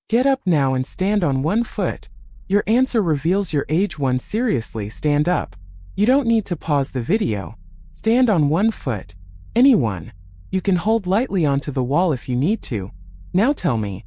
Get up now and stand on one foot. Your answer reveals your age. One, seriously, stand up. You don't need to pause the video. Stand on one foot. Anyone. You can hold lightly onto the wall if you need to. Now tell me,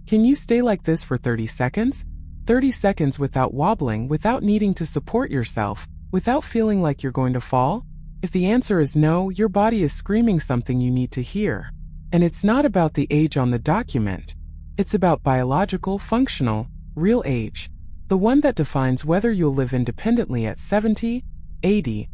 can you stay like this for 30 seconds? 30 seconds without wobbling, without needing to support yourself, without feeling like you're going to fall? If the answer is no, your body is screaming something you need to hear. And it's not about the age on the document. It's about biological, functional, real age. The one that defines whether you'll live independently at 70, 80,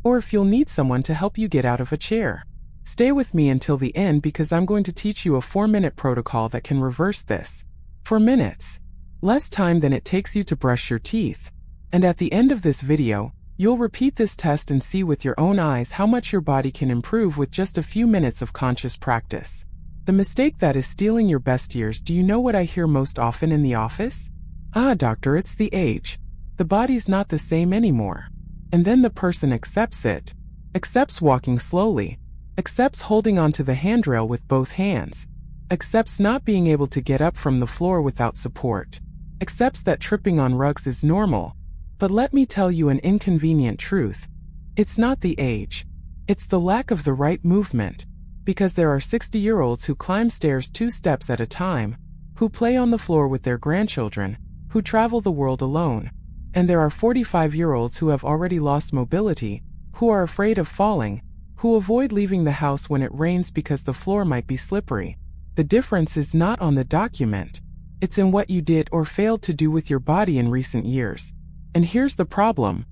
or if you'll need someone to help you get out of a chair. Stay with me until the end because I'm going to teach you a 4-minute protocol that can reverse this. 4 minutes. Less time than it takes you to brush your teeth. And at the end of this video, you'll repeat this test and see with your own eyes how much your body can improve with just a few minutes of conscious practice. The mistake that is stealing your best years. Do you know what I hear most often in the office? Ah, doctor, it's the age. The body's not the same anymore. And then the person accepts it. Accepts walking slowly. Accepts holding onto the handrail with both hands. Accepts not being able to get up from the floor without support. Accepts that tripping on rugs is normal. But let me tell you an inconvenient truth. It's not the age. It's the lack of the right movement. Because there are 60-year-olds who climb stairs 2 steps at a time, who play on the floor with their grandchildren, who travel the world alone. And there are 45-year-olds who have already lost mobility, who are afraid of falling, who avoid leaving the house when it rains because the floor might be slippery. The difference is not on the document. It's in what you did or failed to do with your body in recent years. And here's the problem.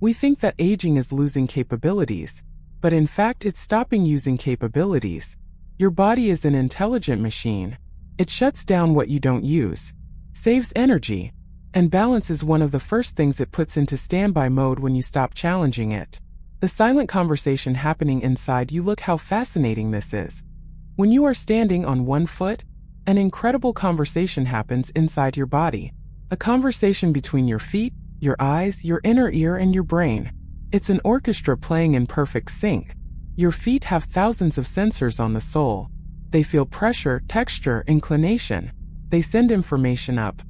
We think that aging is losing capabilities, but in fact it's stopping using capabilities. Your body is an intelligent machine. It shuts down what you don't use, saves energy, and balance is one of the first things it puts into standby mode when you stop challenging it. The silent conversation happening inside you. Look how fascinating this is. When you are standing on one foot, an incredible conversation happens inside your body. A conversation between your feet, your eyes, your inner ear, and your brain. It's an orchestra playing in perfect sync. Your feet have thousands of sensors on the sole. They feel pressure, texture, inclination. They send information up.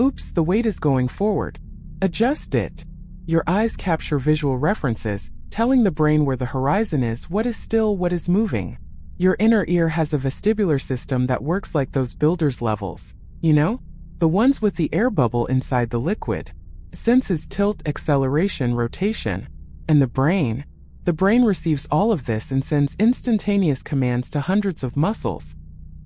Oops, the weight is going forward. Adjust it. Your eyes capture visual references, telling the brain where the horizon is, what is still, what is moving. Your inner ear has a vestibular system that works like those builder's levels. You know? The ones with the air bubble inside the liquid. It senses tilt, acceleration, rotation. And the brain receives all of this and sends instantaneous commands to hundreds of muscles.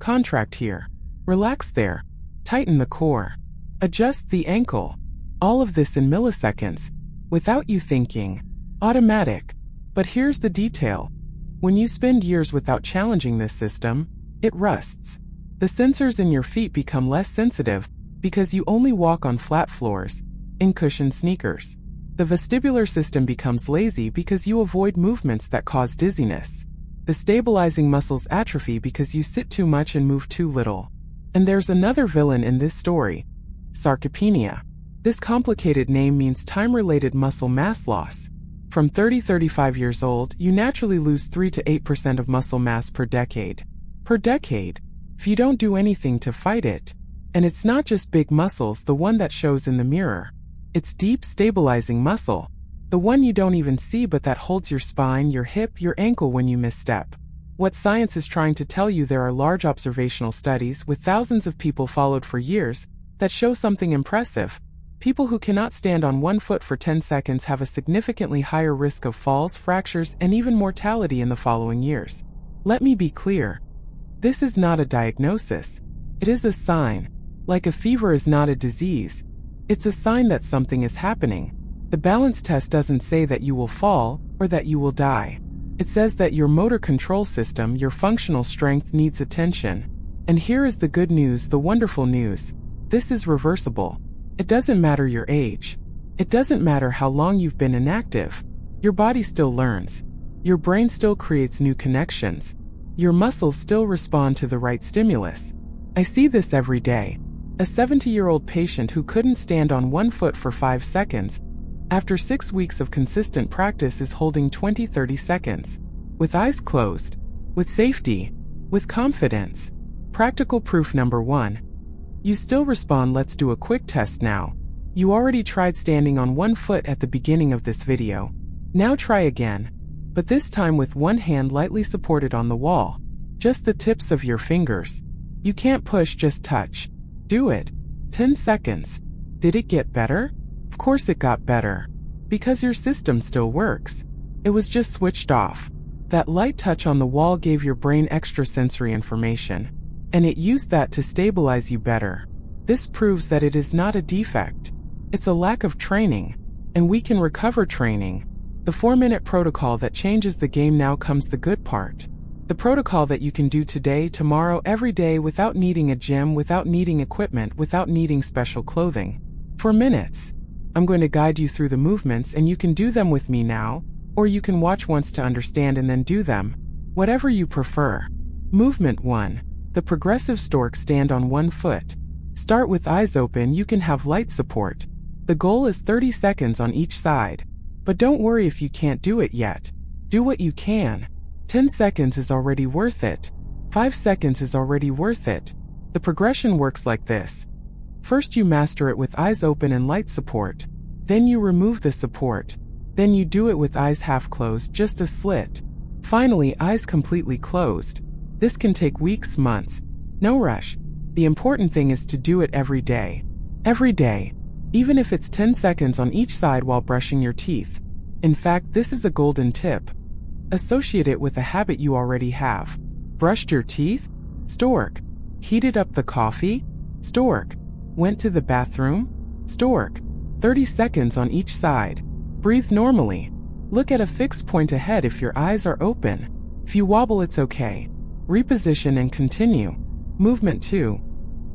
Contract here. Relax there. Tighten the core. Adjust the ankle. All of this in milliseconds, without you thinking. Automatic. But here's the detail. When you spend years without challenging this system, it rusts. The sensors in your feet become less sensitive because you only walk on flat floors, in cushioned sneakers. The vestibular system becomes lazy because you avoid movements that cause dizziness. The stabilizing muscles atrophy because you sit too much and move too little. And there's another villain in this story. Sarcopenia. This complicated name means time-related muscle mass loss. From 30-35 years old, you naturally lose 3 to 8% of muscle mass per decade. Per decade. If you don't do anything to fight it. And it's not just big muscles, the one that shows in the mirror. It's deep, stabilizing muscle. The one you don't even see but that holds your spine, your hip, your ankle when you misstep. What science is trying to tell you, there are large observational studies with thousands of people followed for years that show something impressive. People who cannot stand on one foot for 10 seconds have a significantly higher risk of falls, fractures, and even mortality in the following years. Let me be clear. This is not a diagnosis. It is a sign. Like a fever is not a disease. It's a sign that something is happening. The balance test doesn't say that you will fall or that you will die. It says that your motor control system, your functional strength, needs attention. And here is the good news, the wonderful news. This is reversible. It doesn't matter your age. It doesn't matter how long you've been inactive. Your body still learns. Your brain still creates new connections. Your muscles still respond to the right stimulus. I see this every day. A 70-year-old patient who couldn't stand on one foot for 5 seconds, after 6 weeks of consistent practice, is holding 20-30 seconds. With eyes closed. With safety. With confidence. Practical proof number 1. You still respond. Let's do a quick test now. You already tried standing on one foot at the beginning of this video. Now try again, but this time with one hand lightly supported on the wall. Just the tips of your fingers. You can't push, just touch. Do it. 10 seconds. Did it get better? Of course it got better. Because your system still works. It was just switched off. That light touch on the wall gave your brain extra sensory information, and it used that to stabilize you better. This proves that it is not a defect. It's a lack of training, and we can recover training. The 4-minute protocol that changes the game. Now comes the good part. The protocol that you can do today, tomorrow, every day without needing a gym, without needing equipment, without needing special clothing. 4 minutes. I'm going to guide you through the movements and you can do them with me now, or you can watch once to understand and then do them. Whatever you prefer. Movement 1. The Progressive Stork. Stand on one foot. Start with eyes open. You can have light support. The goal is 30 seconds on each side. But don't worry if you can't do it yet. Do what you can. 10 seconds is already worth it. 5 seconds is already worth it. The progression works like this. First you master it with eyes open and light support. Then you remove the support. Then you do it with eyes half closed, just a slit. Finally, eyes completely closed. This can take weeks, months. No rush. The important thing is to do it every day. Every day. Even if it's 10 seconds on each side while brushing your teeth. In fact, this is a golden tip. Associate it with a habit you already have. Brushed your teeth? Stork. Heated up the coffee? Stork. Went to the bathroom? Stork. 30 seconds on each side. Breathe normally. Look at a fixed point ahead if your eyes are open. If you wobble, it's okay. Reposition and continue. Movement 2.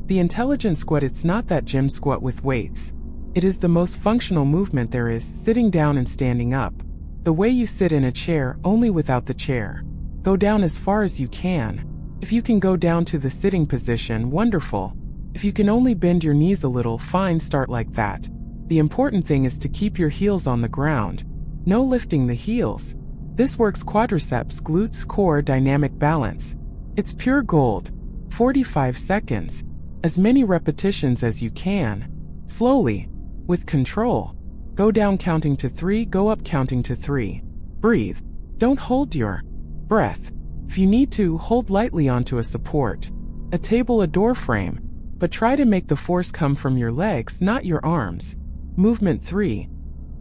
The intelligent squat. It's not that gym squat with weights. It is the most functional movement there is, sitting down and standing up. The way you sit in a chair, only without the chair. Go down as far as you can. If you can go down to the sitting position, wonderful. If you can only bend your knees a little, fine, start like that. The important thing is to keep your heels on the ground. No lifting the heels. This works quadriceps, glutes, core, dynamic balance. It's pure gold. 45 seconds. As many repetitions as you can. Slowly. With control. Go down counting to 3, go up counting to 3. Breathe. Don't hold your breath. If you need to, hold lightly onto a support. A table, a door frame. But try to make the force come from your legs, not your arms. Movement 3.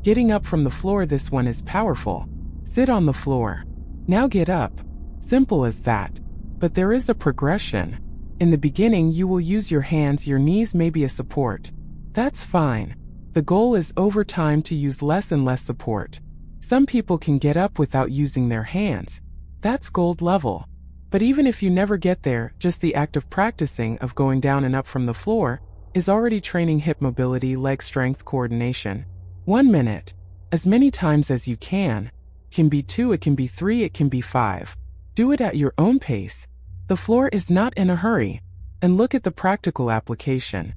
Getting up from the floor. This one is powerful. Sit on the floor. Now get up. Simple as that. But there is a progression. In the beginning, you will use your hands, your knees, maybe a support. That's fine. The goal is over time to use less and less support. Some people can get up without using their hands. That's gold level. But even if you never get there, just the act of practicing, of going down and up from the floor, is already training hip mobility, leg strength, coordination. 1 minute. As many times as you can. Can be 2, it can be 3, it can be 5. Do it at your own pace. The floor is not in a hurry. And look at the practical application.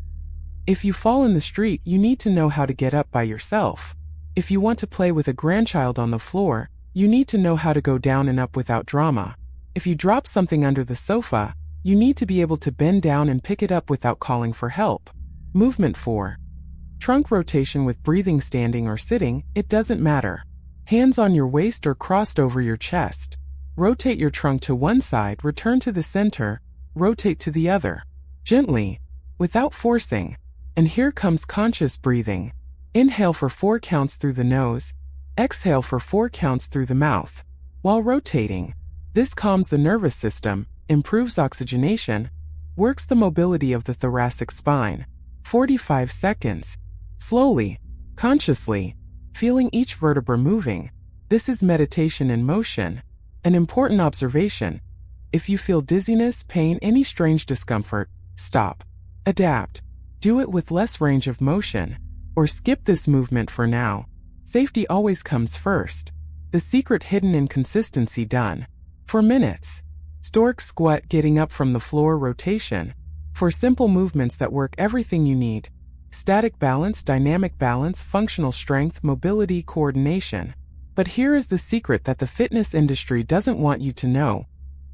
If you fall in the street, you need to know how to get up by yourself. If you want to play with a grandchild on the floor, you need to know how to go down and up without drama. If you drop something under the sofa, you need to be able to bend down and pick it up without calling for help. Movement 4. Trunk rotation with breathing, standing or sitting, it doesn't matter. Hands on your waist or crossed over your chest. Rotate your trunk to one side, return to the center, rotate to the other. Gently, without forcing. And here comes conscious breathing. Inhale for 4 counts through the nose. Exhale for 4 counts through the mouth. While rotating. This calms the nervous system, improves oxygenation, works the mobility of the thoracic spine. 45 seconds. Slowly, consciously, feeling each vertebra moving. This is meditation in motion. An important observation. If you feel dizziness, pain, any strange discomfort, stop. Adapt. Do it with less range of motion. Or skip this movement for now. Safety always comes first. The secret hidden in consistency. Done. For minutes. Stork squat, getting up from the floor, rotation. For simple movements that work everything you need. Static balance, dynamic balance, functional strength, mobility, coordination. But here is the secret that the fitness industry doesn't want you to know.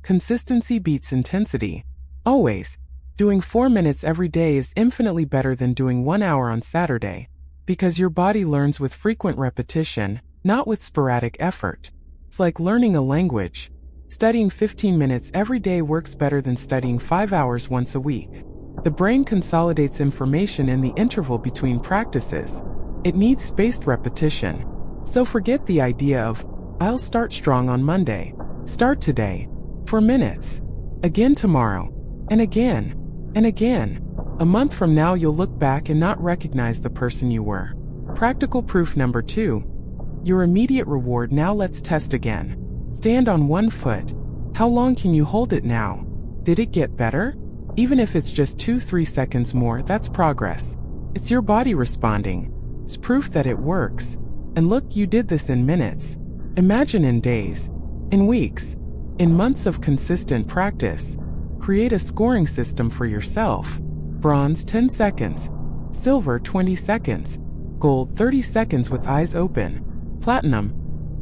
Consistency beats intensity. Always. Doing 4 minutes every day is infinitely better than doing 1 hour on Saturday, because your body learns with frequent repetition, not with sporadic effort. It's like learning a language. Studying 15 minutes every day works better than studying 5 hours once a week. The brain consolidates information in the interval between practices. It needs spaced repetition. So forget the idea of, I'll start strong on Monday. Start today. 4 minutes. Again tomorrow. And again. And again. A month from now you'll look back and not recognize the person you were. Practical proof number 2. Your immediate reward. Now let's test again. Stand on one foot. How long can you hold it now? Did it get better? Even if it's just 2-3 seconds more, that's progress. It's your body responding. It's proof that it works. And look, you did this in minutes. Imagine in days, in weeks, in months of consistent practice. Create a scoring system for yourself. Bronze 10 seconds, silver 20 seconds, gold 30 seconds with eyes open, platinum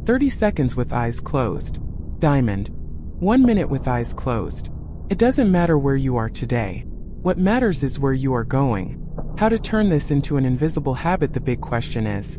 30 seconds with eyes closed, diamond 1 minute with eyes closed. It doesn't matter where you are today. What matters is where you are going. How to turn this into an invisible habit. The big question is,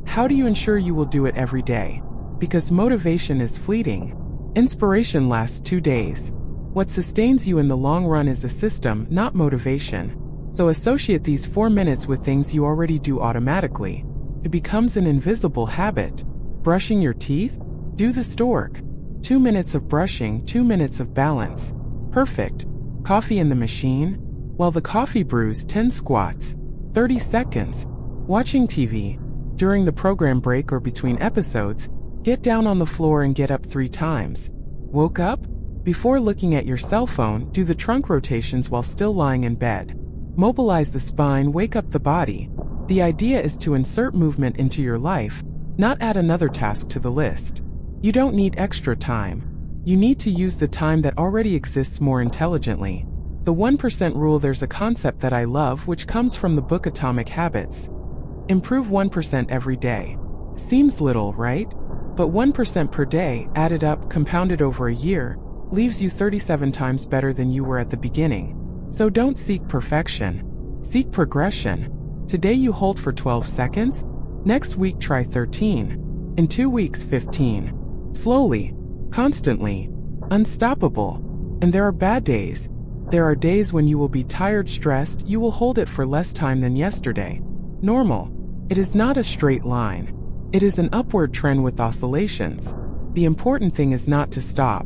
how do you ensure you will do it every day? Because motivation is fleeting. Inspiration lasts 2 days. What sustains you in the long run is a system, not motivation. So associate these 4 minutes with things you already do automatically. It becomes an invisible habit. Brushing your teeth? Do the stork. 2 minutes of brushing, 2 minutes of balance. Perfect. Coffee in the machine? While the coffee brews, 10 squats. 30 seconds. Watching TV. During the program break or between episodes, get down on the floor and get up 3 times. Woke up? Before looking at your cell phone, do the trunk rotations while still lying in bed. Mobilize the spine, wake up the body. The idea is to insert movement into your life, not add another task to the list. You don't need extra time. You need to use the time that already exists more intelligently. The 1% rule. There's a concept that I love which comes from the book Atomic Habits. Improve 1% every day. Seems little, right? But 1% per day, added up, compounded over a year, leaves you 37 times better than you were at the beginning. So don't seek perfection. Seek progression. Today you hold for 12 seconds. Next week try 13. In 2 weeks 15. Slowly. Constantly. Unstoppable. And there are bad days. There are days when you will be tired, stressed. You will hold it for less time than yesterday. Normal. It is not a straight line. It is an upward trend with oscillations. The important thing is not to stop.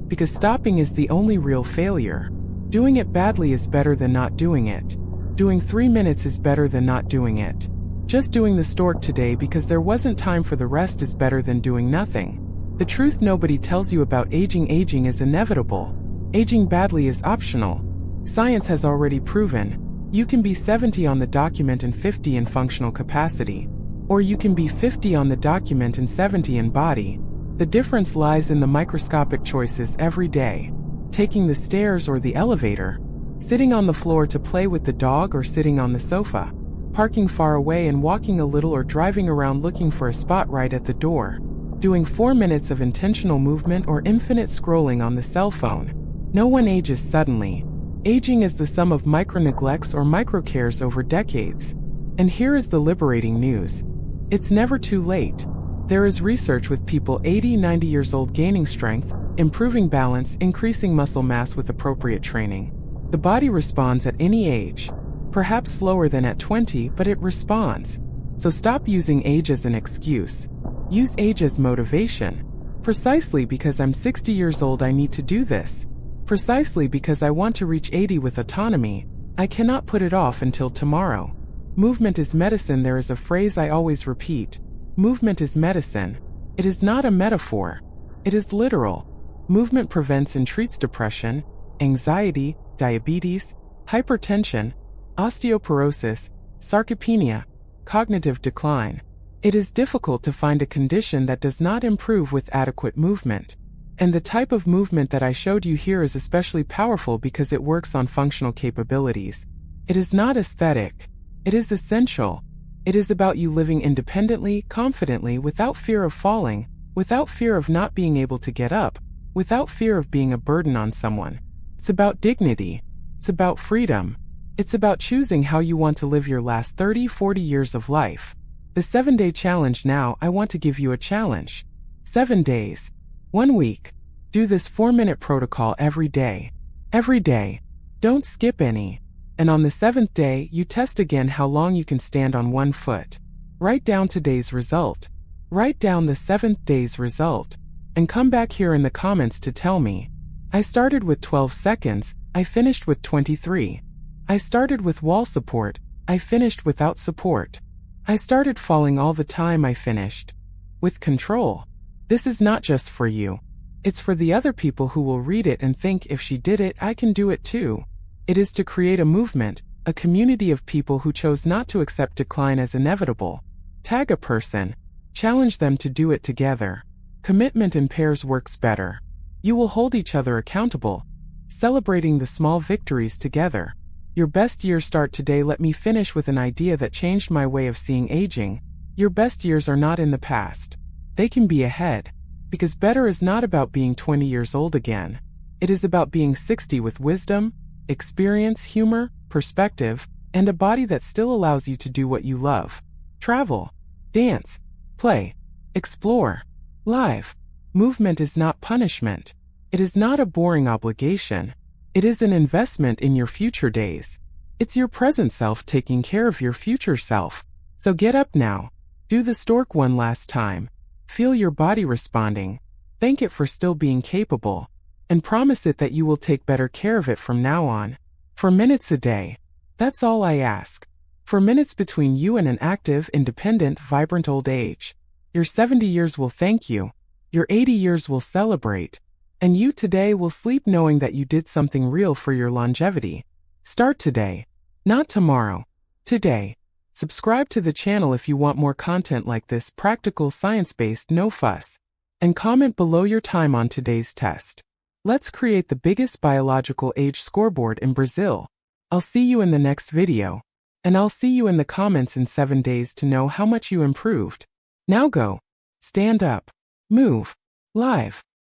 Because stopping is the only real failure. Doing it badly is better than not doing it. Doing 3 minutes is better than not doing it. Just doing the stork today because there wasn't time for the rest is better than doing nothing. The truth nobody tells you about aging. Aging is inevitable. Aging badly is optional. Science has already proven. You can be 70 on the document and 50 in functional capacity. Or you can be 50 on the document and 70 in body. The difference lies in the microscopic choices every day. Taking the stairs or the elevator. Sitting on the floor to play with the dog or sitting on the sofa. Parking far away and walking a little or driving around looking for a spot right at the door. Doing 4 minutes of intentional movement or infinite scrolling on the cell phone. No one ages suddenly. Aging is the sum of micro-neglects or micro-cares over decades. And here is the liberating news. It's never too late. There is research with people 80-90 years old gaining strength, improving balance, increasing muscle mass with appropriate training. The body responds at any age. Perhaps slower than at 20, but it responds. So stop using age as an excuse. Use age as motivation. Precisely because I'm 60 years old I need to do this. Precisely because I want to reach 80 with autonomy, I cannot put it off until tomorrow. Movement is medicine. There is a phrase I always repeat. Movement is medicine. It is not a metaphor. It is literal. Movement prevents and treats depression, anxiety, diabetes, hypertension, osteoporosis, sarcopenia, cognitive decline. It is difficult to find a condition that does not improve with adequate movement. And the type of movement that I showed you here is especially powerful because it works on functional capabilities. It is not aesthetic. It is essential. It is about you living independently, confidently, without fear of falling, without fear of not being able to get up, without fear of being a burden on someone. It's about dignity. It's about freedom. It's about choosing how you want to live your last 30, 40 years of life. The 7-day challenge. Now I want to give you a challenge. 7 days. 1 week. Do this 4-minute protocol every day. Every day. Don't skip any. And on the 7th day, you test again how long you can stand on 1 foot. Write down today's result. Write down the 7th day's result. And come back here in the comments to tell me. I started with 12 seconds, I finished with 23. I started with wall support, I finished without support. I started falling all the time, I finished with control. This is not just for you. It's for the other people who will read it and think, if she did it, I can do it too. It is to create a movement, a community of people who chose not to accept decline as inevitable. Tag a person. Challenge them to do it together. Commitment in pairs works better. You will hold each other accountable, celebrating the small victories together. Your best years start today. Let me finish with an idea that changed my way of seeing aging. Your best years are not in the past. They can be ahead. Because better is not about being 20 years old again. It is about being 60 with wisdom, experience, humor, perspective, and a body that still allows you to do what you love. Travel, dance, play, explore, live. Movement is not punishment. It is not a boring obligation. It is an investment in your future days. It's your present self taking care of your future self. So get up now. Do the stork one last time. Feel your body responding. Thank it for still being capable. And promise it that you will take better care of it from now on. 4 minutes a day. That's all I ask. 4 minutes between you and an active, independent, vibrant old age. Your 70 years will thank you. Your 80 years will celebrate. And you today will sleep knowing that you did something real for your longevity. Start today. Not tomorrow. Today. Subscribe to the channel if you want more content like this, practical, science-based, no fuss. And comment below your time on today's test. Let's create the biggest biological age scoreboard in Brazil. I'll see you in the next video. And I'll see you in the comments in 7 days to know how much you improved. Now go. Stand up. Move. Live.